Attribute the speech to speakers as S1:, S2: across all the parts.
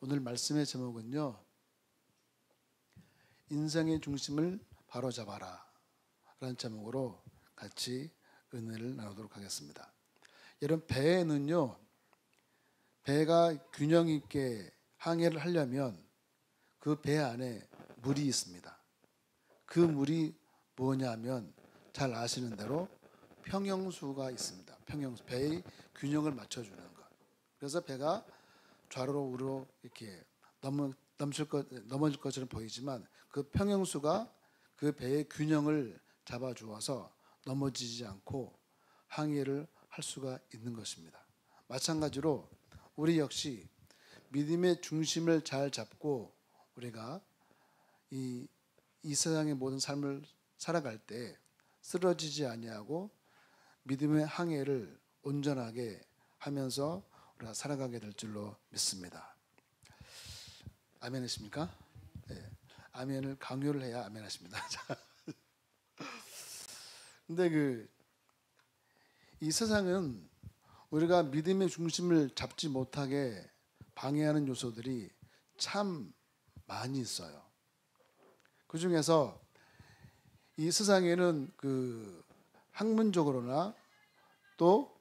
S1: 오늘 말씀의 제목은요, 인생의 중심을 바로잡아라 라는 제목으로 같이 은혜를 나누도록 하겠습니다. 여러분, 배에는요, 배가 균형 있게 항해를 하려면 그 배 안에 물이 있습니다. 그 물이 뭐냐면 잘 아시는 대로 평형수가 있습니다. 평형수, 배의 균형을 맞춰주는 것. 그래서 배가 좌로 우로 이렇게 넘어질 것처럼 보이지만 그 평형수가 그 배의 균형을 잡아주어서 넘어지지 않고 항해를 할 수가 있는 것입니다. 마찬가지로 우리 역시 믿음의 중심을 잘 잡고 우리가 이 세상의 모든 삶을 살아갈 때 쓰러지지 아니하고 믿음의 항해를 온전하게 하면서 우리가 살아가게 될 줄로 믿습니다. 아멘 하십니까? 네. 아멘을 강요를 해야 아멘 하십니다. 근데 이 세상은 우리가 믿음의 중심을 잡지 못하게 방해하는 요소들이 참 많이 있어요. 그 중에서 이 세상에는 학문적으로나 또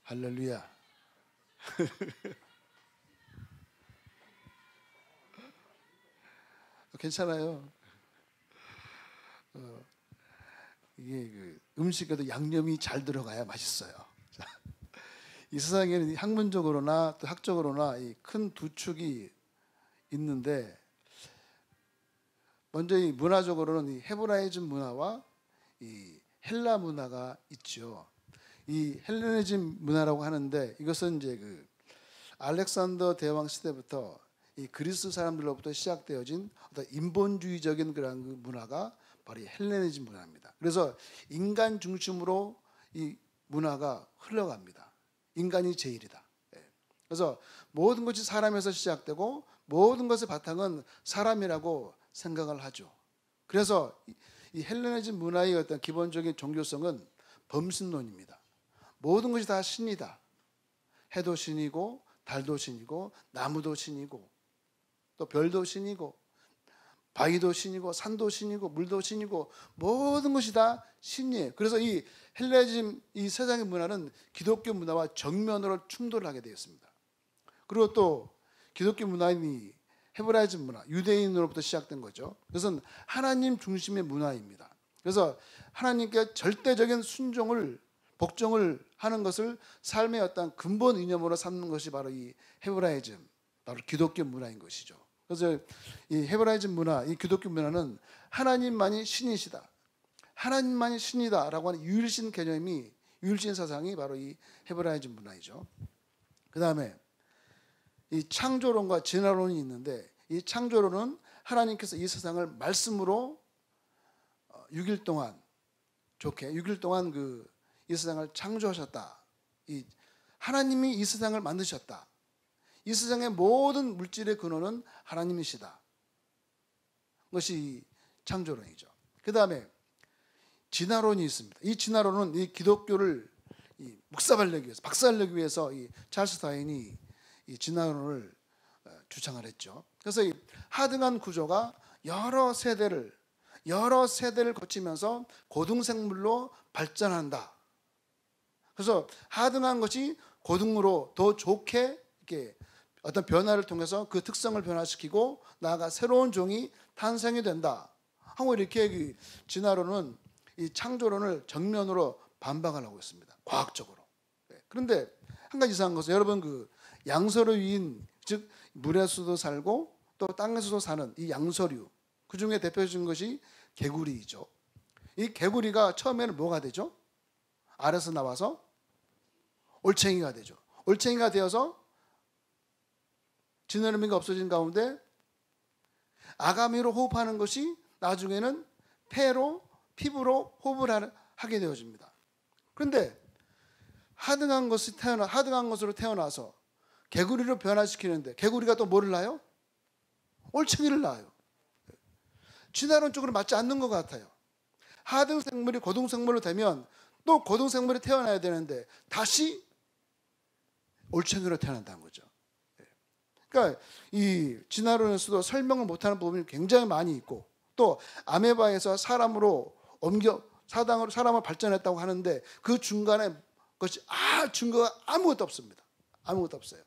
S1: 할렐루야 괜찮아요. 이게 음식에도 양념이 잘 들어가야 맛있어요. 이 세상에는 학문적으로나 또 학적으로나 이 큰 두 축이 있는데, 먼저 이 문화적으로는 이 헤브라이즘 문화와 이 헬라 문화가 있죠. 이 헬레니즘 문화라고 하는데, 이것은 이제 알렉산더 대왕 시대부터 이 그리스 사람들로부터 시작되어진 어떤 인본주의적인 그런 문화가 바로 이 헬레니즘 문화입니다. 그래서 인간 중심으로 이 문화가 흘러갑니다. 인간이 제일이다. 그래서 모든 것이 사람에서 시작되고 모든 것의 바탕은 사람이라고 생각을 하죠. 그래서 이 헬레니즘 문화의 어떤 기본적인 종교성은 범신론입니다. 모든 것이 다 신이다. 해도 신이고 달도 신이고 나무도 신이고 또 별도 신이고 바위도 신이고 산도 신이고 물도 신이고 모든 것이 다 신이에요. 그래서 이 헬레니즘, 이 세상의 문화는 기독교 문화와 정면으로 충돌을 하게 되었습니다. 그리고 또 기독교 문화인 이 헤브라이즘 문화, 유대인으로부터 시작된 거죠. 그것은 하나님 중심의 문화입니다. 그래서 하나님께 절대적인 순종을, 복종을 하는 것을 삶의 어떤 근본 이념으로 삼는 것이 바로 이 헤브라이즘, 바로 기독교 문화인 것이죠. 그래서 이 헤브라이즘 문화, 이 기독교 문화는 하나님만이 신이시다, 하나님만이 신이다라고 하는 유일신 개념이, 유일신 사상이 바로 이 헤브라이즘 문화이죠. 그 다음에 이 창조론과 진화론이 있는데, 이 창조론은 하나님께서 이 세상을 말씀으로 6일 동안, 좋게 6일 동안 이 세상을 창조하셨다. 이 하나님이 이 세상을 만드셨다. 이 세상의 모든 물질의 근원은 하나님이시다. 그것이 창조론이죠. 그 다음에 진화론이 있습니다. 이 진화론은 이 기독교를 묵사발내기 위해서, 박살내기 위해서 이 찰스 다윈이 이 진화론을 주창을 했죠. 그래서 이 하등한 구조가 여러 세대를 거치면서 고등생물로 발전한다. 그래서 하등한 것이 고등으로 더 좋게 이렇게 어떤 변화를 통해서 그 특성을 변화시키고 나아가 새로운 종이 탄생이 된다 하고, 이렇게 진화론은 이 창조론을 정면으로 반박을 하고 있습니다. 과학적으로. 그런데 한 가지 이상한 것은, 여러분 양서류 위인, 즉 물에서도 살고 또 땅에서도 사는 이 양서류, 그 중에 대표적인 것이 개구리이죠. 이 개구리가 처음에는 뭐가 되죠? 알에서 나와서 올챙이가 되죠. 올챙이가 되어서 지느러미가 없어진 가운데 아가미로 호흡하는 것이 나중에는 폐로, 피부로 호흡을 하게 되어집니다. 그런데 하등한 것으로 태어나서 개구리로 변화시키는데, 개구리가 또 뭐를 낳아요? 올챙이를 낳아요. 진화론 쪽으로 맞지 않는 것 같아요. 하등 생물이 고등 생물로 되면 또 고등 생물이 태어나야 되는데 다시 올챙이로 태어난다는 거죠. 그러니까 이 진화론에서도 설명을 못하는 부분이 굉장히 많이 있고, 또 아메바에서 사람으로 사람을 발전했다고 하는데 그 중간에 것이 증거가 아무것도 없습니다. 아무것도 없어요.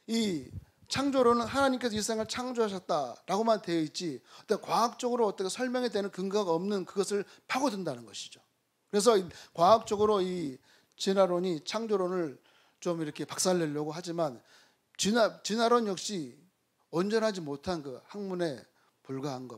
S1: 이 창조론은 하나님께서 이 세상을 창조하셨다라고만 되어 있지, 어떤 과학적으로 어떻게 설명이 되는 근거가 없는 그것을 파고든다는 것이죠. 그래서 과학적으로 이 진화론이 창조론을 좀 이렇게 박살내려고 하지만 진화론 역시 온전하지 못한 그 학문에 불과한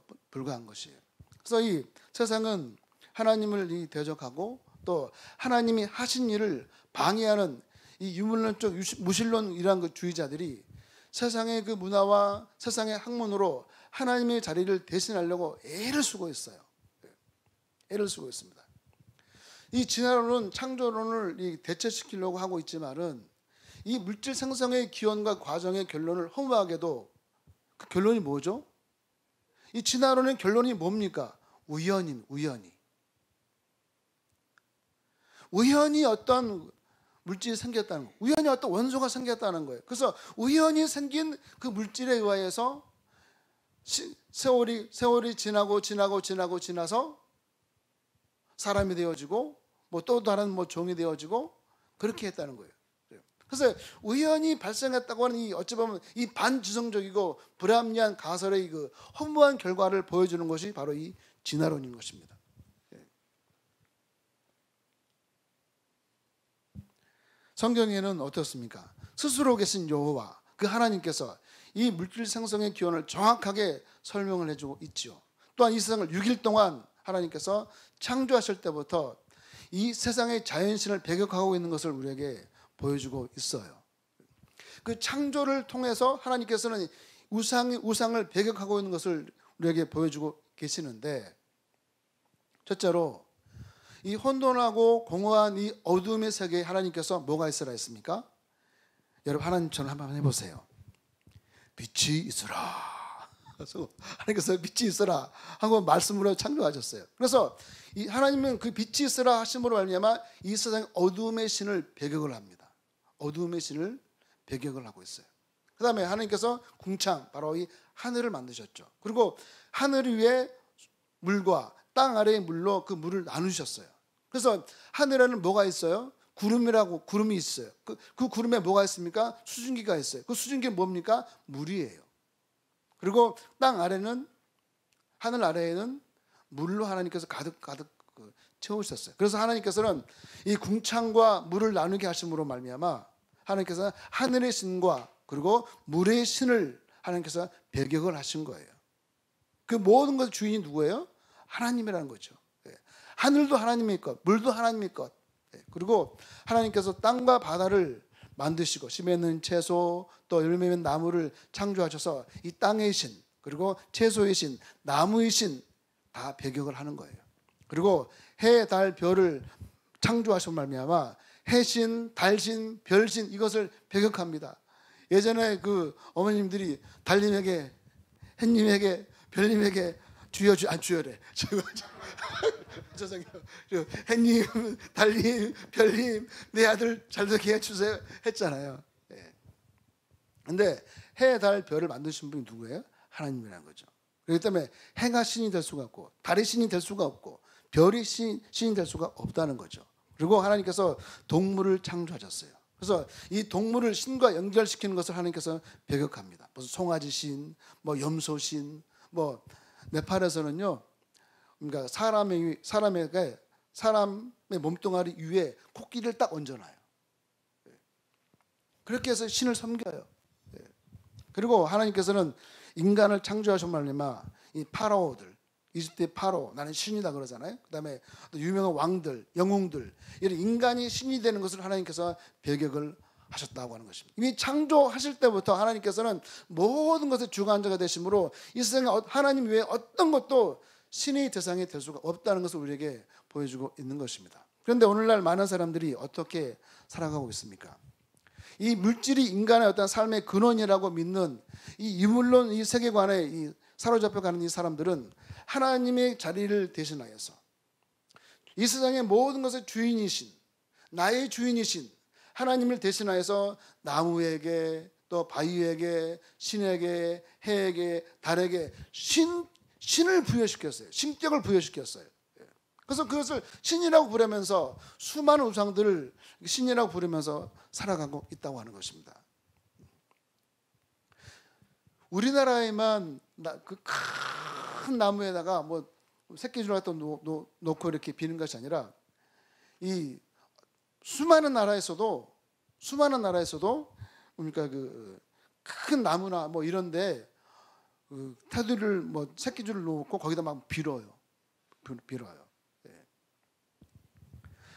S1: 것이에요. 그래서 이 세상은 하나님을 대적하고 또 하나님이 하신 일을 방해하는 이 유물론적 무신론이라는 그 주의자들이 세상의 그 문화와 세상의 학문으로 하나님의 자리를 대신하려고 애를 쓰고 있어요. 애를 쓰고 있습니다. 이 진화론은 창조론을 대체시키려고 하고 있지만은 이 물질 생성의 기원과 과정의 결론을 허무하게도, 그 결론이 뭐죠? 이 진화론의 결론이 뭡니까? 우연히 어떤 물질이 생겼다는 거예요. 우연히 어떤 원소가 생겼다는 거예요. 그래서 우연히 생긴 그 물질에 의해서 세월이 지나서 사람이 되어지고 또 다른 종이 되어지고 그렇게 했다는 거예요. 그래서 우연히 발생했다고 하는 이 어찌 보면 이 반지성적이고 불합리한 가설의 그 허무한 결과를 보여주는 것이 바로 이 진화론인 것입니다. 성경에는 어떻습니까? 스스로 계신 여호와 그 하나님께서 이 물질 생성의 기원을 정확하게 설명을 해주고 있지요. 또한 이 세상을 6일 동안 하나님께서 창조하실 때부터 이 세상의 자연신을 배격하고 있는 것을 우리에게 보여주고 있어요. 그 창조를 통해서 하나님께서는 우상을 배격하고 있는 것을 우리에게 보여주고 계시는데, 첫째로 이 혼돈하고 공허한 이 어둠의 세계에 하나님께서 뭐가 있으라 했습니까? 여러분 하나님처럼 한번 해보세요. 빛이 있으라. 그래서 하나님께서 빛이 있으라 하고 말씀으로 창조하셨어요. 그래서 이 하나님은 그 빛이 있으라 하심으로 말미암아 이 세상의 어둠의 신을 배격을 합니다. 어둠의 신을 배격을 하고 있어요. 그 다음에 하나님께서 궁창, 바로 이 하늘을 만드셨죠. 그리고 하늘 위에 물과 땅 아래의 물로 그 물을 나누셨어요. 그래서 하늘에는 뭐가 있어요? 구름이 있어요. 그 구름에 뭐가 있습니까? 수증기가 있어요. 그 수증기는 뭡니까? 물이에요. 그리고 땅 아래는, 하늘 아래에는 물로 하나님께서 가득 채우셨어요. 그래서 하나님께서는 이 궁창과 물을 나누게 하심으로 말미암아 하나님께서 하늘의 신과 그리고 물의 신을 하나님께서 배격을 하신 거예요. 그 모든 것의 주인이 누구예요? 하나님이라는 거죠. 하늘도 하나님의 것, 물도 하나님의 것. 그리고 하나님께서 땅과 바다를 만드시고 심에 있는 채소 또 열매 맺는 나무를 창조하셔서 이 땅의 신, 그리고 채소의 신, 나무의 신 다 배격을 하는 거예요. 그리고 해, 달, 별을 창조하신 말미암아 해신, 달신, 별신 이것을 배격합니다. 예전에 그 어머님들이 달님에게, 햇님에게, 별님에게 주여래. 죄송해요. 햇님, 달님, 별님, 내 아들 잘 되게 해주세요 했잖아요. 근데 해, 달, 별을 만드신 분이 누구예요? 하나님이라는 거죠. 그렇기 때문에 해가 신이 될 수가 없고 달이 신이 될 수가 없고 별이 신이 될 수가 없다는 거죠. 그리고 하나님께서 동물을 창조하셨어요. 그래서 이 동물을 신과 연결시키는 것을 하나님께서 배격합니다. 무슨 송아지 신, 염소 신, 네팔에서는요, 그러니까 사람의 몸뚱아리 위에 코끼리를 딱 얹어놔요. 그렇게 해서 신을 섬겨요. 그리고 하나님께서는 인간을 창조하신 말미암아 이 파라오들, 이집트의 파로, 나는 신이다 그러잖아요. 그 다음에 유명한 왕들, 영웅들, 이런 인간이 신이 되는 것을 하나님께서 배격을 하셨다고 하는 것입니다. 이미 창조하실 때부터 하나님께서는 모든 것의 주관자가 되심으로 이 세상에 하나님 외에 어떤 것도 신의 대상이 될 수가 없다는 것을 우리에게 보여주고 있는 것입니다. 그런데 오늘날 많은 사람들이 어떻게 살아가고 있습니까? 이 물질이 인간의 어떤 삶의 근원이라고 믿는 이 유물론 이 세계관에 사로잡혀가는 이 사람들은 하나님의 자리를 대신하여서 이 세상의 모든 것의 주인이신, 나의 주인이신 하나님을 대신하여서 나무에게 또 바위에게 신에게 해에게 달에게 신을 부여시켰어요. 신격을 부여시켰어요. 그래서 그것을 신이라고 부르면서 수많은 우상들을 신이라고 부르면서 살아가고 있다고 하는 것입니다. 우리나라에만 그 큰 나무에다가 뭐 새끼줄 갖다 놓고 이렇게 비는 것이 아니라 이 수많은 나라에서도 그러니까 그 큰 나무나 뭐 이런데 그 테두리를 뭐 새끼줄을 놓고 거기다 막 빌어요.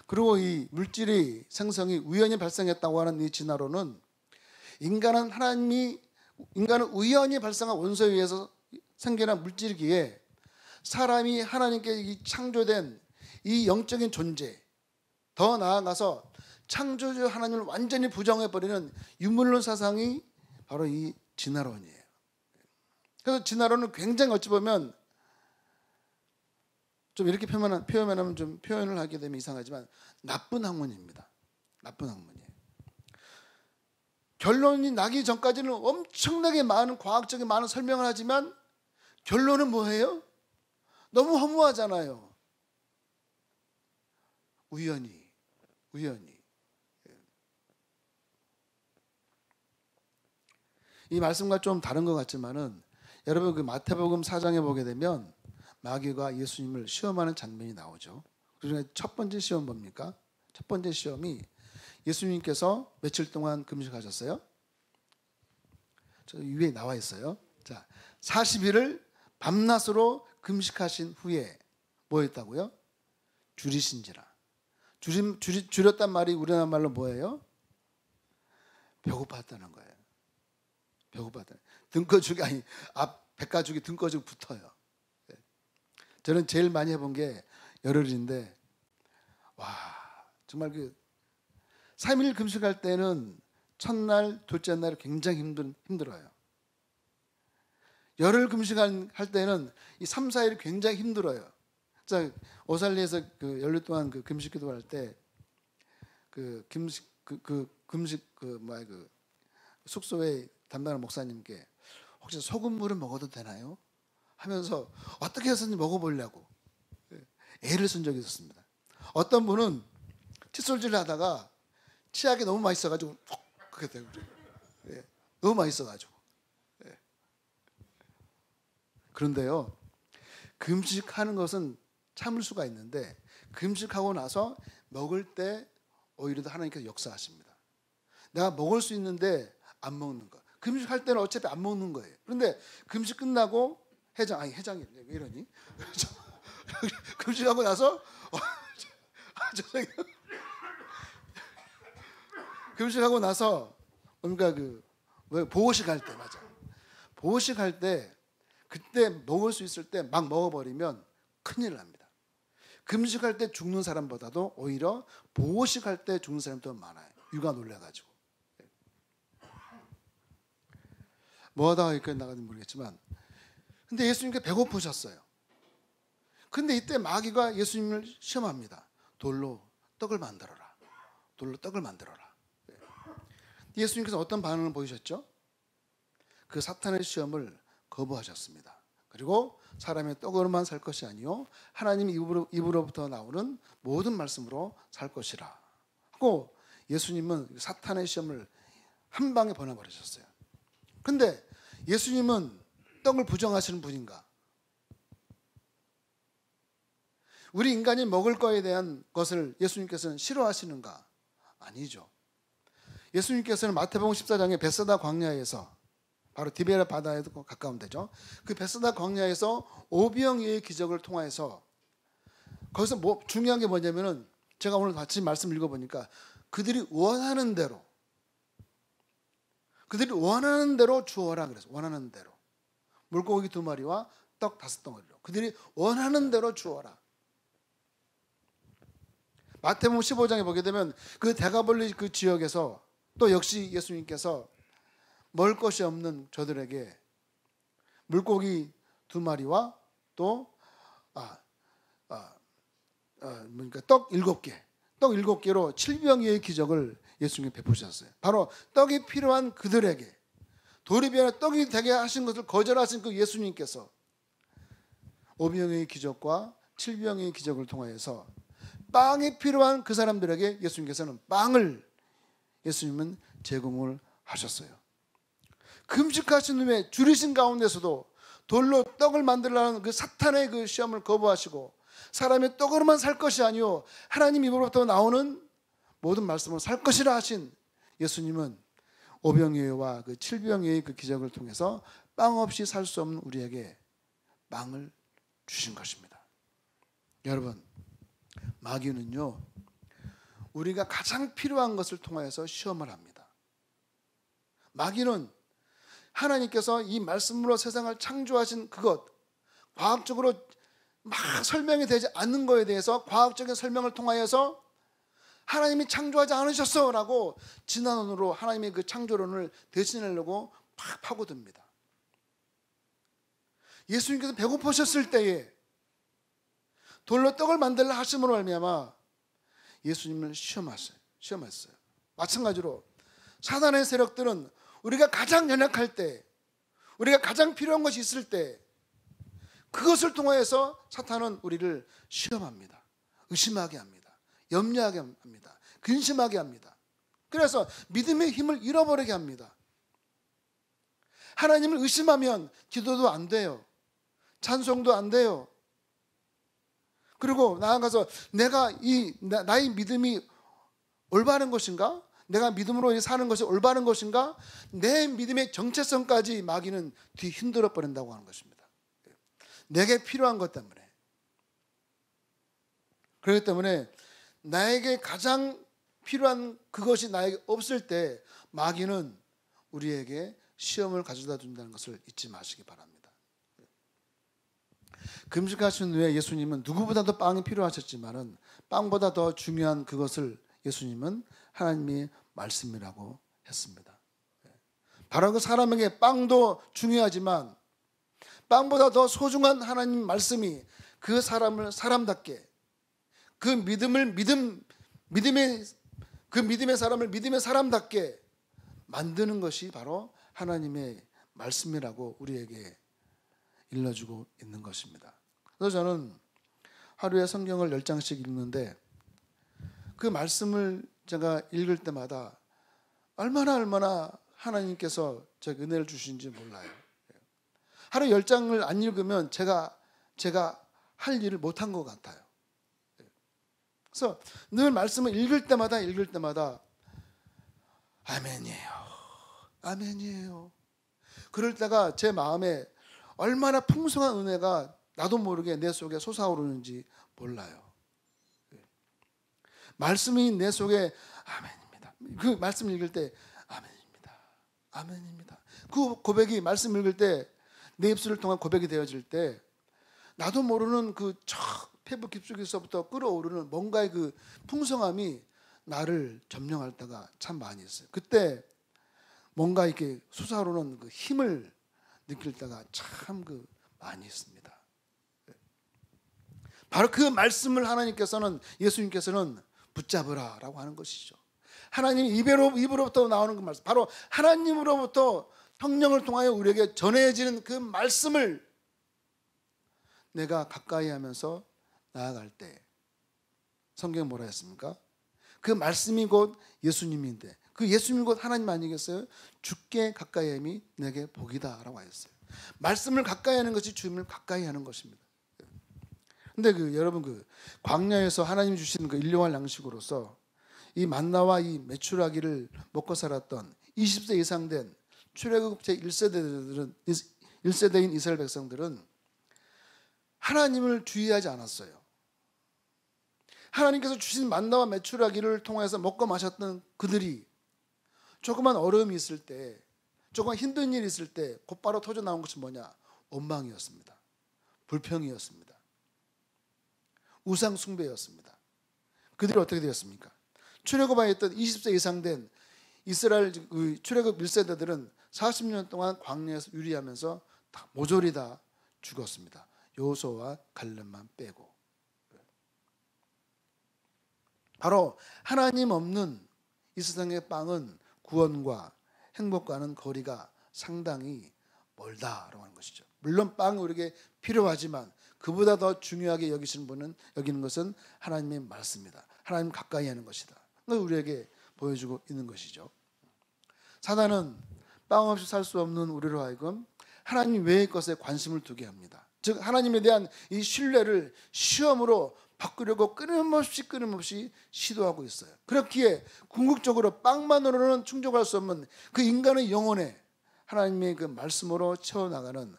S1: 그리고 이 물질의 생성이 우연히 발생했다고 하는 이 진화론은 인간은 우연히 발생한 원소에 의해서 생겨난 물질이기에 사람이 하나님께 창조된 이 영적인 존재, 더 나아가서 창조주 하나님을 완전히 부정해버리는 유물론 사상이 바로 이 진화론이에요. 그래서 진화론은 굉장히 어찌 보면 좀 이렇게 표현하면 좀 표현을 하게 되면 이상하지만 나쁜 학문입니다. 나쁜 학문이에요. 결론이 나기 전까지는 엄청나게 많은 과학적인 많은 설명을 하지만 결론은 뭐예요? 너무 허무하잖아요. 우연히. 이 말씀과 좀 다른 것 같지만은 여러분 그 마태복음 4장에 보게 되면 마귀가 예수님을 시험하는 장면이 나오죠. 그중에 첫 번째 시험 뭡니까? 첫 번째 시험이 예수님께서 며칠 동안 금식하셨어요? 저 위에 나와 있어요. 자, 40일을 밤낮으로 금식하신 후에 뭐 했다고요? 줄이신지라. 줄였단 말이 우리나라 말로 뭐예요? 배고팠다는 거예요. 배고팠다. 등꺼죽이 아니 백가죽이 등꺼죽 붙어요. 저는 제일 많이 해본 게 열흘인데 와 정말 그 3일 금식할 때는 첫날, 둘째 날 굉장히 힘들어요. 열흘 금식할 때는 이 3, 4일이 굉장히 힘들어요. 자, 오살리에서 그 열흘 동안 그 금식 기도할 때 그 숙소에 담당하는 목사님께 혹시 소금물을 먹어도 되나요? 하면서 어떻게 해서 먹어보려고 애를 쓴 적이 있었습니다. 어떤 분은 칫솔질을 하다가 치약이 너무 맛있어가지고 그렇게 되고 그래요. 너무 맛있어가지고. 그런데요, 금식하는 것은 참을 수가 있는데 금식하고 나서 먹을 때 오히려 더 하나님께서 역사하십니다. 내가 먹을 수 있는데 안 먹는 거. 금식할 때는 어차피 안 먹는 거예요. 그런데 금식 끝나고 해장이 왜 이러니? 금식하고 나서 금식하고 나서 그러니까 보호식할 때 맞아. 보호식할 때 그때 먹을 수 있을 때 막 먹어버리면 큰일 납니다. 금식할 때 죽는 사람보다도 오히려 보호식할 때 죽는 사람이 더 많아요. 육아 놀래가지고. 뭐하다가 여기까지 나가는지 모르겠지만 근데 예수님께 배고프셨어요. 근데 이때 마귀가 예수님을 시험합니다. 돌로 떡을 만들어라. 예수님께서 어떤 반응을 보이셨죠? 그 사탄의 시험을 거부하셨습니다. 그리고 사람의 떡으로만 살 것이 아니요 하나님 입으로부터 나오는 모든 말씀으로 살 것이라 하고 예수님은 사탄의 시험을 한 방에 보내버리셨어요. 근데 예수님은 떡을 부정하시는 분인가? 우리 인간이 먹을 거에 대한 것을 예수님께서는 싫어하시는가? 아니죠. 예수님께서는 마태복음 14장에 벳사다 광야에서 바로 디베라 바다에도 가까운 데죠. 그 벳사다 광야에서 오병이어의 기적을 통해서 거기서 중요한 게 뭐냐면은 제가 오늘 같이 말씀 읽어보니까 그들이 원하는 대로 주어라 그래서 원하는 대로 물고기 2마리와 떡 5덩어리로 그들이 원하는 대로 주어라. 마태복음 15장에 보게 되면 그 대가볼리 그 지역에서 또 역시 예수님께서 먹을 것이 없는 저들에게 물고기 2마리와 또 떡 7개로 7병이의 기적을 예수님께 베푸셨어요. 바로 떡이 필요한 그들에게 돌이 변해 떡이 되게 하신 것을 거절하신 그 예수님께서 5병의 기적과 7병의 기적을 통하여서 빵이 필요한 그 사람들에게 예수님께서는 빵을 예수님은 제공을 하셨어요. 금식하신 후에 줄이신 가운데서도 돌로 떡을 만들라는 그 사탄의 그 시험을 거부하시고 사람의 떡으로만 살 것이 아니요 하나님 입으로부터 나오는 모든 말씀으로 살 것이라 하신 예수님은 오병이어와 그 칠병이의 그 기적을 통해서 빵 없이 살 수 없는 우리에게 빵을 주신 것입니다. 여러분, 마귀는요 우리가 가장 필요한 것을 통하여서 시험을 합니다. 마귀는 하나님께서 이 말씀으로 세상을 창조하신 그것, 과학적으로 막 설명이 되지 않는 것에 대해서 과학적인 설명을 통하여서 하나님이 창조하지 않으셨어 라고 진화론으로 하나님의 그 창조론을 대신하려고 팍 파고듭니다. 예수님께서 배고프셨을 때에 돌로 떡을 만들라 하심으로 말미암아 예수님을 시험했어요. 마찬가지로 사단의 세력들은 우리가 가장 연약할 때, 우리가 가장 필요한 것이 있을 때 그것을 통하여서 사탄은 우리를 시험합니다. 의심하게 합니다. 염려하게 합니다. 근심하게 합니다. 그래서 믿음의 힘을 잃어버리게 합니다. 하나님을 의심하면 기도도 안 돼요. 찬송도 안 돼요. 그리고 나아가서 내가 나의 믿음이 올바른 것인가? 내가 믿음으로 사는 것이 올바른 것인가? 내 믿음의 정체성까지 마귀는 뒤흔들어 버린다고 하는 것입니다. 내게 필요한 것 때문에. 그렇기 때문에 나에게 가장 필요한 그것이 나에게 없을 때 마귀는 우리에게 시험을 가져다 준다는 것을 잊지 마시기 바랍니다. 금식하신 후에 예수님은 누구보다도 빵이 필요하셨지만은 빵보다 더 중요한 그것을 예수님은 하나님의 말씀이라고 했습니다. 바로 그 사람에게 빵도 중요하지만 빵보다 더 소중한 하나님 말씀이 그 사람을 사람답게 그 믿음의 사람을 믿음의 사람답게 만드는 것이 바로 하나님의 말씀이라고 우리에게 일러주고 있는 것입니다. 그래서 저는 하루에 성경을 10장씩 읽는데 그 말씀을 제가 읽을 때마다 얼마나 하나님께서 제게 은혜를 주신지 몰라요. 하루 10장을 안 읽으면 제가 할 일을 못한 것 같아요. 그래서 늘 말씀을 읽을 때마다 아멘이에요. 그럴 때가 제 마음에 얼마나 풍성한 은혜가 나도 모르게 내 속에 솟아오르는지 몰라요. 말씀이 내 속에 아멘입니다. 그 말씀 읽을 때 아멘입니다. 그 고백이 말씀 읽을 때 내 입술을 통한 고백이 되어질 때 나도 모르는 그 피부 깊숙이서부터 끓어오르는 뭔가의 그 풍성함이 나를 점령할 때가 참 많이 있어요. 그때 뭔가 이렇게 솟아오르는 그 힘을 느낄 때가 참 많이 있습니다. 바로 그 말씀을 예수님께서는 붙잡으라라고 하는 것이죠. 하나님 입으로부터 나오는 그 말씀, 바로 하나님으로부터 성령을 통하여 우리에게 전해지는 그 말씀을 내가 가까이 하면서 나아갈 때 성경에 뭐라 했습니까? 그 말씀이 곧 예수님인데 그 예수님이 곧 하나님 아니겠어요? 주께 가까이 함이 내게 복이다 라고 하셨어요. 말씀을 가까이 하는 것이 주님을 가까이 하는 것입니다. 근데 여러분 광야에서 하나님 주신 그 일용할 양식으로서 이 만나와 이 메추라기를 먹고 살았던 20세 이상 된 출애굽 제1세대인 이스라엘 백성들은 하나님을 주의하지 않았어요. 하나님께서 주신 만나와 메추라기를 통해서 먹고 마셨던 그들이 조그만 어려움이 있을 때, 조그만 힘든 일이 있을 때 곧바로 터져 나온 것이 뭐냐? 원망이었습니다. 불평이었습니다. 우상 숭배였습니다. 그들이 어떻게 되었습니까? 출애굽하에 있던 20세 이상 된 이스라엘 출애굽 1세대들은 40년 동안 광야에서 유리하면서 모조리 다 죽었습니다. 여호수아와 갈렙만 빼고. 바로 하나님 없는 이 세상의 빵은 구원과 행복과는 거리가 상당히 멀다라고 하는 것이죠. 물론 빵이 우리에게 필요하지만 그보다 더 중요하게 여기는 것은 하나님의 말씀이다. 하나님 가까이 하는 것이다. 그걸 우리에게 보여주고 있는 것이죠. 사단은 빵 없이 살 수 없는 우리로 하여금 하나님 외의 것에 관심을 두게 합니다. 즉 하나님에 대한 이 신뢰를 시험으로 바꾸려고 끊임없이 시도하고 있어요. 그렇기에 궁극적으로 빵만으로는 충족할 수 없는 그 인간의 영혼에 하나님의 그 말씀으로 채워나가는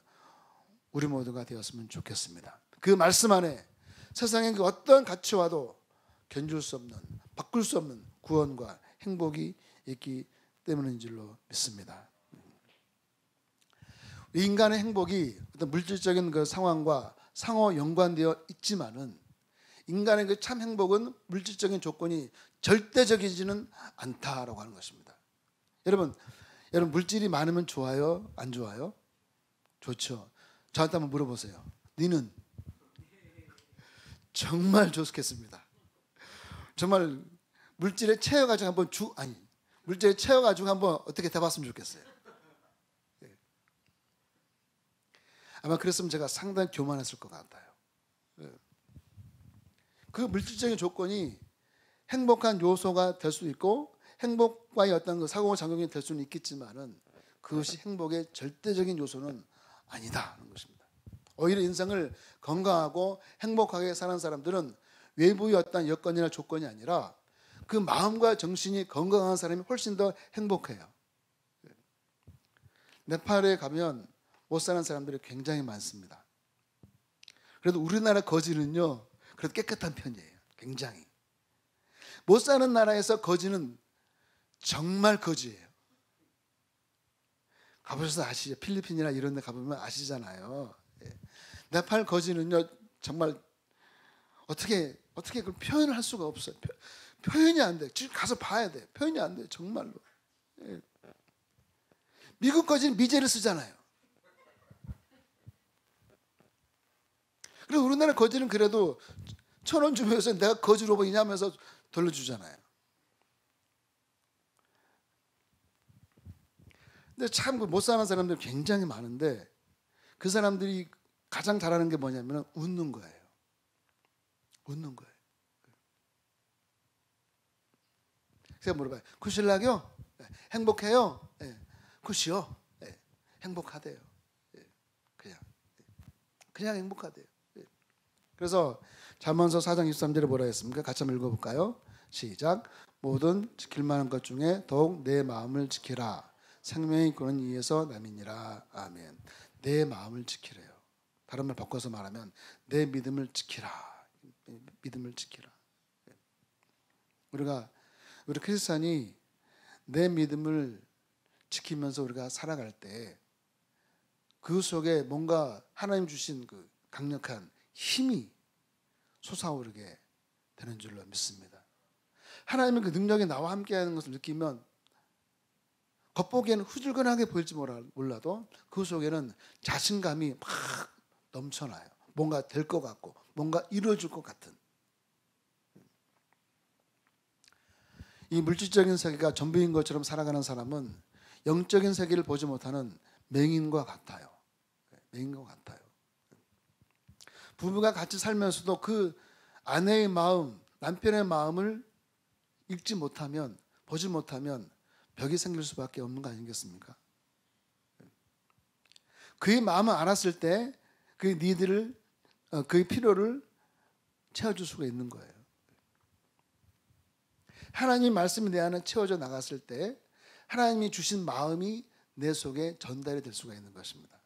S1: 우리 모두가 되었으면 좋겠습니다. 그 말씀 안에 세상의 그 어떤 가치와도 견줄 수 없는, 바꿀 수 없는 구원과 행복이 있기 때문인 줄로 믿습니다. 인간의 행복이 어떤 물질적인 그 상황과 상호 연관되어 있지만은 인간의 그 참 행복은 물질적인 조건이 절대적이지는 않다라고 하는 것입니다. 여러분 물질이 많으면 좋아요? 안 좋아요? 좋죠. 저한테 한번 물어보세요. 니는? 정말 좋겠습니다. 정말 물질에 채워가지고 물질에 채워가지고 한번 어떻게 돼봤으면 좋겠어요. 아마 그랬으면 제가 상당히 교만했을 것 같아요. 그 물질적인 조건이 행복한 요소가 될 수 있고 행복과의 어떤 상호작용이 될 수는 있겠지만은 그것이 행복의 절대적인 요소는 아니다는 것입니다. 오히려 인생을 건강하고 행복하게 사는 사람들은 외부의 어떤 여건이나 조건이 아니라 그 마음과 정신이 건강한 사람이 훨씬 더 행복해요. 네팔에 가면 못 사는 사람들이 굉장히 많습니다. 그래도 우리나라 거지는요, 그래도 깨끗한 편이에요. 굉장히. 못 사는 나라에서 거지는 정말 거지예요. 가보셔서 아시죠? 필리핀이나 이런 데 가보면 아시잖아요. 네팔 거지는요, 정말 어떻게 그걸 표현을 할 수가 없어요. 표현이 안 돼. 지금 가서 봐야 돼. 표현이 안 돼. 정말로. 미국 거지는 미제를 쓰잖아요. 그리고 우리나라 거지는 그래도 1,000원 주면서 내가 거지로 보이냐 하면서 돌려주잖아요. 근데 참 못 사는 사람들 굉장히 많은데 그 사람들이 가장 잘하는 게 뭐냐면 웃는 거예요. 웃는 거예요. 제가 물어봐요. 굿실락이요? 네. 행복해요? 네. 굿이요? 네. 행복하대요. 네. 그냥 행복하대요. 네. 그래서 잠언서 4장 23절에 뭐라 했습니까? 같이 한번 읽어볼까요? 시작. 모든 지킬 만한 것 중에 더욱 내 마음을 지키라. 생명의 근원 이에서 남이니라. 아멘. 내 마음을 지키래요. 다른 말 바꿔서 말하면 내 믿음을 지키라. 믿음을 지키라. 우리 크리스찬이 내 믿음을 지키면서 우리가 살아갈 때 그 속에 뭔가 하나님 주신 그 강력한 힘이 솟아오르게 되는 줄로 믿습니다. 하나님의 그 능력이 나와 함께하는 것을 느끼면 겉보기에는 후줄근하게 보일지 몰라도 그 속에는 자신감이 막 넘쳐나요. 뭔가 될 것 같고 뭔가 이루어질 것 같은. 이 물질적인 세계가 전부인 것처럼 살아가는 사람은 영적인 세계를 보지 못하는 맹인과 같아요. 맹인과 같아요. 부부가 같이 살면서도 그 아내의 마음, 남편의 마음을 읽지 못하면, 보지 못하면 벽이 생길 수밖에 없는 거 아니겠습니까? 그의 마음을 알았을 때 그의 니드를, 그의 필요를 채워줄 수가 있는 거예요. 하나님 말씀이 내 안에 채워져 나갔을 때 하나님이 주신 마음이 내 속에 전달이 될 수가 있는 것입니다.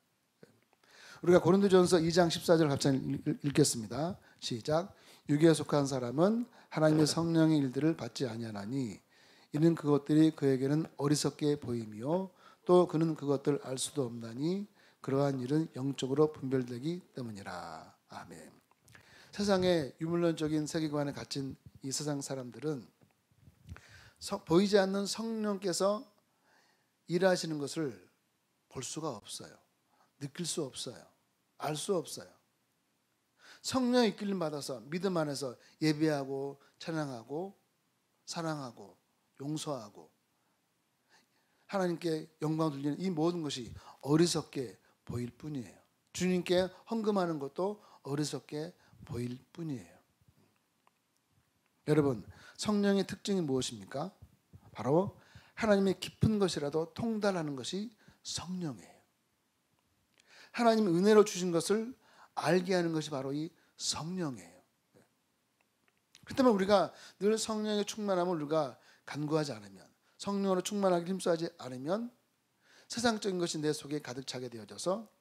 S1: 우리가 고린도전서 2장 14절 갑자기 읽겠습니다. 시작. 육에 속한 사람은 하나님의 성령의 일들을 받지 아니하나니 이는 그것들이 그에게는 어리석게 보임이요 또 그는 그것들을 알 수도 없나니 그러한 일은 영적으로 분별되기 때문이라. 아멘. 세상의 유물론적인 세계관에 갇힌 이 세상 사람들은 보이지 않는 성령께서 일하시는 것을 볼 수가 없어요. 느낄 수 없어요. 알 수 없어요. 성령의 이끌림 받아서 믿음 안에서 예배하고 찬양하고 사랑하고 용서하고 하나님께 영광 돌리는 이 모든 것이 어리석게 보일 뿐이에요. 주님께 헌금하는 것도 어리석게 보일 뿐이에요. 여러분, 성령의 특징이 무엇입니까? 바로 하나님의 깊은 것이라도 통달하는 것이 성령이에요. 하나님의 은혜로 주신 것을 알게 하는 것이 바로 이 성령이에요. 그렇기 때문에 우리가 늘 성령의 충만함을 우리가 간구하지 않으면, 성령으로 충만하게 힘써하지 않으면 세상적인 것이 내 속에 가득 차게 되어져서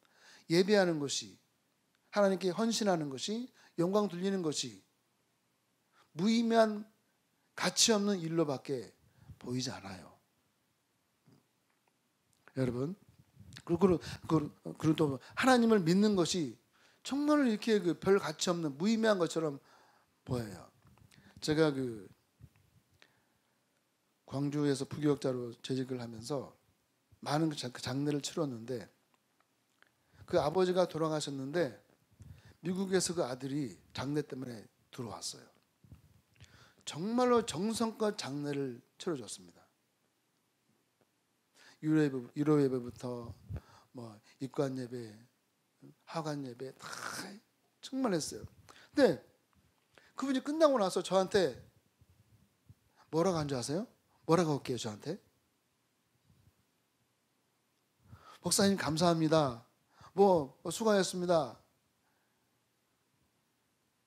S1: 예배하는 것이, 하나님께 헌신하는 것이, 영광 돌리는 것이 무의미한 가치 없는 일로밖에 보이지 않아요. 여러분, 그리고 또 하나님을 믿는 것이 정말 이렇게 별 가치 없는 무의미한 것처럼 보여요. 제가 광주에서 부교역자로 재직을 하면서 많은 그 장례를 치렀는데, 그 아버지가 돌아가셨는데 미국에서 그 아들이 장례 때문에 들어왔어요. 정말로 정성껏 장례를 치러줬습니다. 유로 예배부터 뭐 입관 예배, 하관 예배 다 정말 했어요. 근데 그분이 끝나고 나서 저한테 뭐라고 한 줄 아세요? 뭐라고 할게요, 저한테? 목사님 감사합니다. 수고하셨습니다.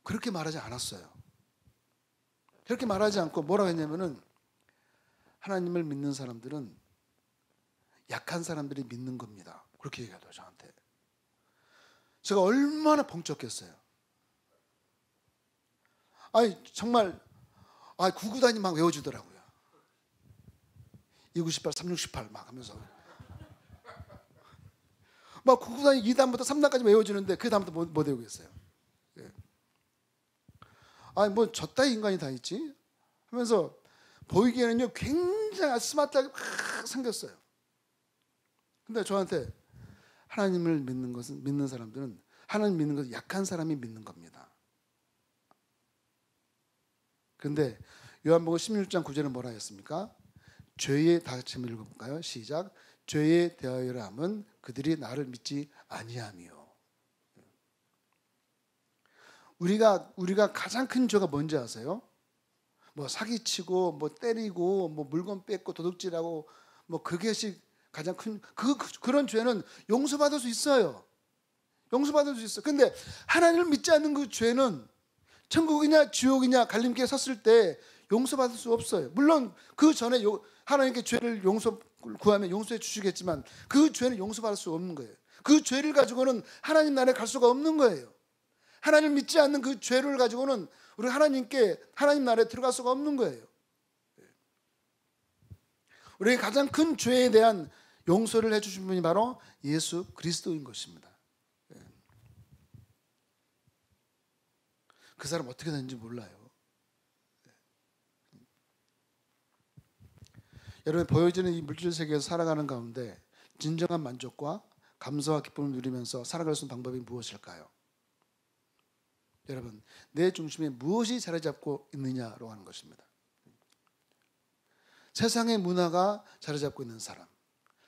S1: 그렇게 말하지 않았어요. 그렇게 말하지 않고 뭐라고 했냐면은, 하나님을 믿는 사람들은 약한 사람들이 믿는 겁니다. 그렇게 얘기하더라고요, 저한테. 제가 얼마나 벙쪘겠어요. 정말 구구단이 막 외워주더라고요. 298, 368 막 하면서 막 구구단이 2단부터 3단까지 외워주는데 그 다음부터 못 외우겠어요. 예. 저따위 인간이 다 있지? 하면서 보이기에는요 굉장히 스마트하게 막 생겼어요. 근데 저한테 하나님을 믿는 사람들은, 하나님 믿는 것은 약한 사람이 믿는 겁니다. 그런데 요한복음 16장 9절은 뭐라 했습니까? 죄에, 다 같이 한번 읽어볼까요? 시작. 죄에 대하여라 함은 그들이 나를 믿지 아니하며. 우리가 가장 큰 죄가 뭔지 아세요? 사기치고 때리고 물건 뺏고 도둑질하고 그것이 가장 큰 그런 죄는 용서받을 수 있어요. 용서받을 수 있어요. 근데 하나님을 믿지 않는 그 죄는 천국이냐 지옥이냐 갈림길에 섰을 때 용서받을 수 없어요. 물론 그 전에 하나님께 죄를 구하면 용서해 주시겠지만 그 죄는 용서받을 수 없는 거예요. 그 죄를 가지고는 하나님 나라에 갈 수가 없는 거예요. 하나님을 믿지 않는 그 죄를 가지고는 우리 하나님 나라에 들어갈 수가 없는 거예요. 우리의 가장 큰 죄에 대한 용서를 해주신 분이 바로 예수 그리스도인 것입니다. 그 사람 어떻게 되는지 몰라요. 여러분, 보여지는 이 물질 세계에서 살아가는 가운데 진정한 만족과 감사와 기쁨을 누리면서 살아갈 수 있는 방법이 무엇일까요? 여러분, 내 중심에 무엇이 자리 잡고 있느냐로 하는 것입니다. 세상의 문화가 자리 잡고 있는 사람,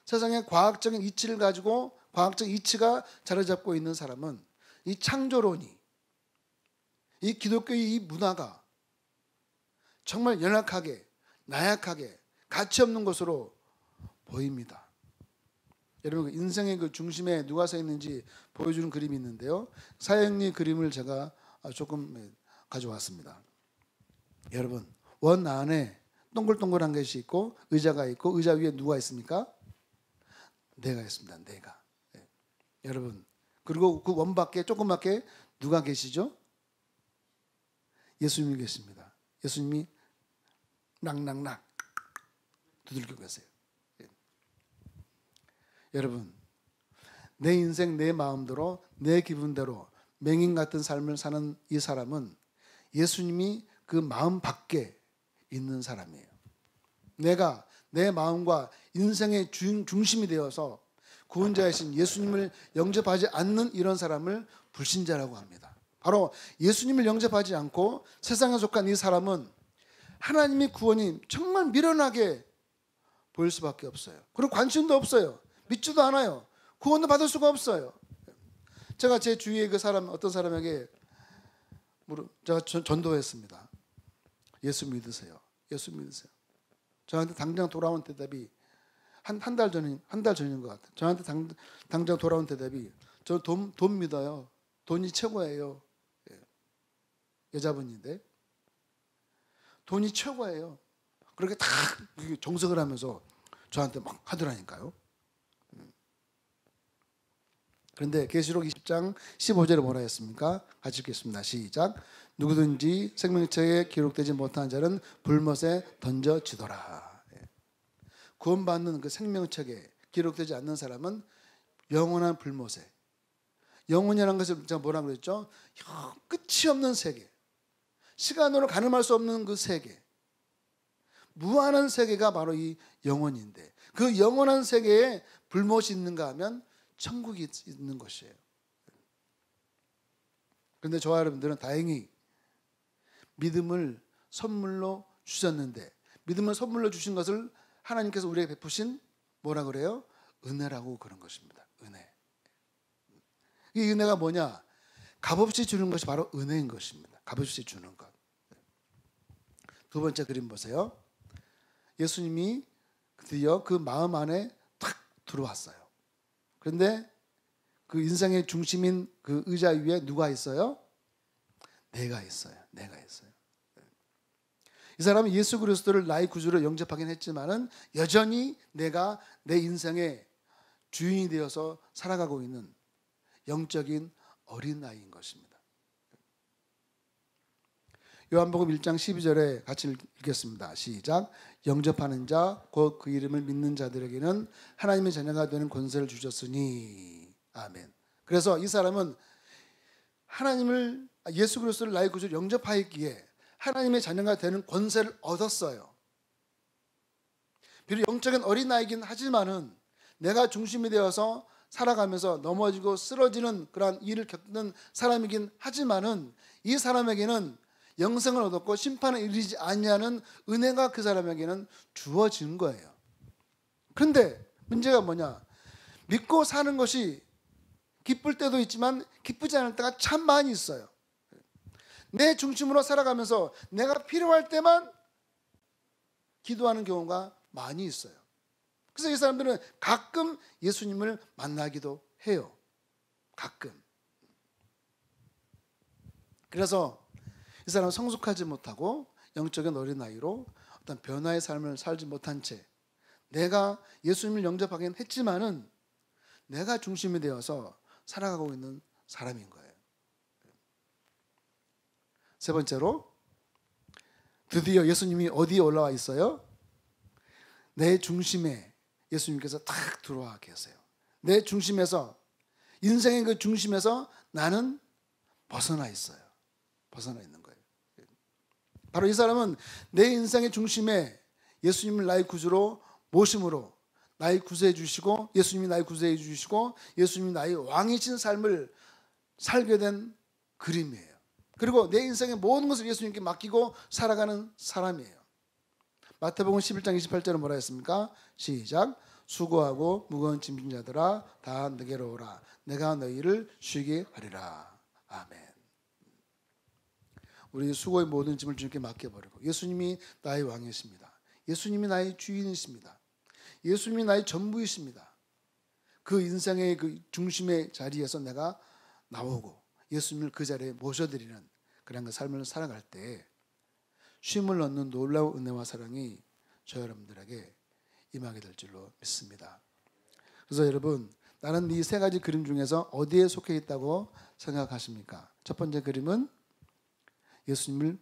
S1: 세상의 과학적인 이치를 가지고 과학적 이치가 자리 잡고 있는 사람은 이 창조론이, 이 기독교의 이 문화가 정말 연약하게, 나약하게, 가치 없는 것으로 보입니다. 여러분, 인생의 그 중심에 누가 서 있는지 보여주는 그림이 있는데요. 사형리 그림을 제가 조금 가져왔습니다. 여러분, 원 안에 동글동글한 것이 있고 의자가 있고 의자 위에 누가 있습니까? 내가 있습니다. 내가. 네. 여러분, 그리고 그 원 밖에 조그맣게 누가 계시죠? 예수님이 계십니다. 예수님이 락락락 두들겨 계세요. 네. 여러분, 내 인생 내 마음대로 내 기분대로 맹인 같은 삶을 사는 이 사람은 예수님이 그 마음 밖에 있는 사람이에요. 내가 내 마음과 인생의 중심이 되어서 구원자이신 예수님을 영접하지 않는 이런 사람을 불신자라고 합니다. 바로 예수님을 영접하지 않고 세상에 속한 이 사람은 하나님의 구원이 정말 미련하게 보일 수밖에 없어요. 그리고 관심도 없어요. 믿지도 않아요. 구원도 받을 수가 없어요. 제가 제 주위에 그 사람, 어떤 사람에게 제가 전도했습니다. 예수 믿으세요. 예수 믿으세요. 저한테 당장 돌아온 대답이 한 달 전인 것 같아요. 저한테 당장 돌아온 대답이 저 돈 믿어요. 돈이 최고예요. 여자분인데 돈이 최고예요. 그렇게 다 정색을 하면서 저한테 막 하더라니까요. 그런데 계시록 20장 15절에 뭐라 했습니까? 같이 읽겠습니다. 시작. 누구든지 생명책에 기록되지 못한 자는 불못에 던져지더라. 구원받는 그 생명책에 기록되지 않는 사람은 영원한 불못에, 영원이라는 것을 제가 뭐라 그랬죠? 끝이 없는 세계, 시간으로 가늠할 수 없는 그 세계, 무한한 세계가 바로 이 영원인데, 그 영원한 세계에 불못이 있는가 하면 천국이 있는 것이에요. 그런데 저와 여러분들은 다행히 믿음을 선물로 주셨는데, 믿음을 선물로 주신 것을 하나님께서 우리에게 베푸신 뭐라 그래요? 은혜라고 그런 것입니다. 은혜. 이 은혜가 뭐냐? 값없이 주는 것이 바로 은혜인 것입니다. 값없이 주는 것. 두 번째 그림 보세요. 예수님이 드디어 그 마음 안에 탁 들어왔어요. 그런데 그 인생의 중심인 그 의자 위에 누가 있어요? 내가 있어요. 내가 있어요. 이 사람은 예수 그리스도를 나의 구주로 영접하긴 했지만은 여전히 내가 내 인생의 주인이 되어서 살아가고 있는 영적인 어린아이인 것입니다. 요한복음 1장 12절에 같이 읽겠습니다. 시작. 영접하는 자, 곧 그 이름을 믿는 자들에게는 하나님의 자녀가 되는 권세를 주셨으니. 아멘. 그래서 이 사람은 하나님을, 예수 그리스도를 나의 구주로 영접하였기에 하나님의 자녀가 되는 권세를 얻었어요. 비록 영적인 어린아이긴 하지만은 내가 중심이 되어서 살아가면서 넘어지고 쓰러지는 그러한 일을 겪는 사람이긴 하지만은 이 사람에게는 영생을 얻었고 심판에 이르지 아니하는 은혜가 그 사람에게는 주어진 거예요. 그런데 문제가 뭐냐? 믿고 사는 것이 기쁠 때도 있지만 기쁘지 않을 때가 참 많이 있어요. 내 중심으로 살아가면서 내가 필요할 때만 기도하는 경우가 많이 있어요. 그래서 이 사람들은 가끔 예수님을 만나기도 해요. 가끔. 그래서 이 사람은 성숙하지 못하고 영적인 어린아이로 어떤 변화의 삶을 살지 못한 채 내가 예수님을 영접하긴 했지만은 내가 중심이 되어서 살아가고 있는 사람인 거예요. 세 번째로 드디어 예수님이 어디에 올라와 있어요? 내 중심에 예수님께서 탁 들어와 계세요. 내 중심에서, 인생의 그 중심에서 나는 벗어나 있어요. 벗어나 있는 거예요. 바로 이 사람은 내 인생의 중심에 예수님을 나의 구주로 모심으로 나의 구세해 주시고, 예수님이 나의 구세해 주시고 예수님이 나의 왕이신 삶을 살게 된 그림이에요. 그리고 내 인생의 모든 것을 예수님께 맡기고 살아가는 사람이에요. 마태복음 11장 28절은 뭐라 했습니까? 시작. 수고하고 무거운 짐진 자들아 다 내게로 오라. 내가 너희를 쉬게 하리라. 아멘. 우리 수고의 모든 짐을 주님께 맡겨버리고 예수님이 나의 왕이십니다. 예수님이 나의 주인이십니다. 예수님이 나의 전부이십니다. 그 인생의 그 중심의 자리에서 내가 나오고 예수님을 그 자리에 모셔드리는 그런 그 삶을 살아갈 때 쉼을 얻는 놀라운 은혜와 사랑이 저 여러분들에게 임하게 될 줄로 믿습니다. 그래서 여러분, 나는 이 세 가지 그림 중에서 어디에 속해 있다고 생각하십니까? 첫 번째 그림은 예수님을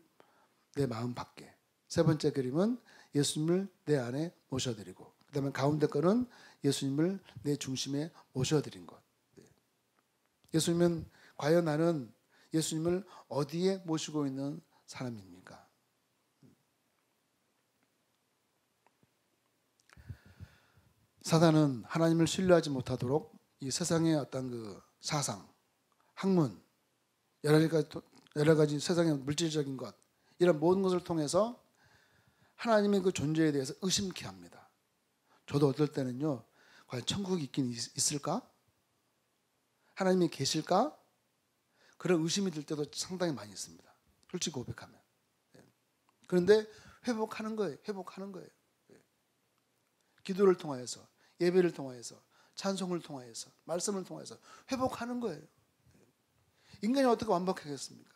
S1: 내 마음 밖에, 세 번째 그림은 예수님을 내 안에 모셔드리고, 그 다음에 가운데 거는 예수님을 내 중심에 모셔드린 것. 예수님은 과연 나는 예수님을 어디에 모시고 있는 사람입니까? 사단은 하나님을 신뢰하지 못하도록 이 세상의 어떤 그 사상, 학문, 여러 가지 세상의 물질적인 것, 이런 모든 것을 통해서 하나님의 그 존재에 대해서 의심케 합니다. 저도 어떨 때는요, 과연 천국이 있긴 있을까? 하나님이 계실까? 그런 의심이 들 때도 상당히 많이 있습니다. 솔직히 고백하면. 그런데 회복하는 거예요. 회복하는 거예요. 기도를 통하여서, 예배를 통하여서, 찬송을 통하여서, 말씀을 통하여서 회복하는 거예요. 인간이 어떻게 완벽하겠습니까?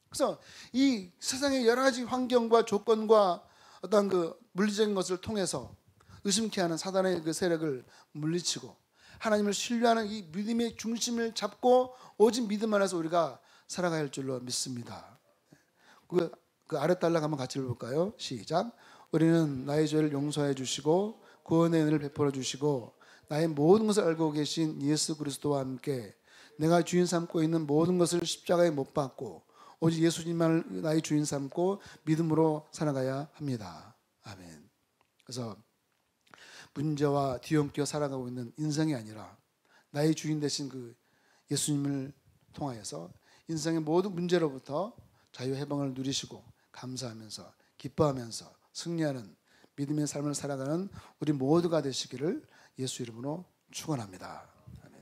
S1: 그래서 이 세상의 여러 가지 환경과 조건과 어떤 그 물리적인 것을 통해서 의심케 하는 사단의 그 세력을 물리치고 하나님을 신뢰하는 이 믿음의 중심을 잡고 오직 믿음 안에서 우리가 살아가야 할 줄로 믿습니다. 그 아래 달락 한번 같이 읽어볼까요? 시작. 우리는 나의 죄를 용서해 주시고 구원의 은혜를 베풀어 주시고 나의 모든 것을 알고 계신 예수 그리스도와 함께 내가 주인 삼고 있는 모든 것을 십자가에 못 박고 오직 예수님만을 나의 주인 삼고 믿음으로 살아가야 합니다. 아멘. 그래서 문제와 뒤엉켜 살아가고 있는 인생이 아니라 나의 주인 되신 그 예수님을 통하여서 인생의 모든 문제로부터 자유 해방을 누리시고 감사하면서 기뻐하면서 승리하는 믿음의 삶을 살아가는 우리 모두가 되시기를 예수 이름으로 축원합니다.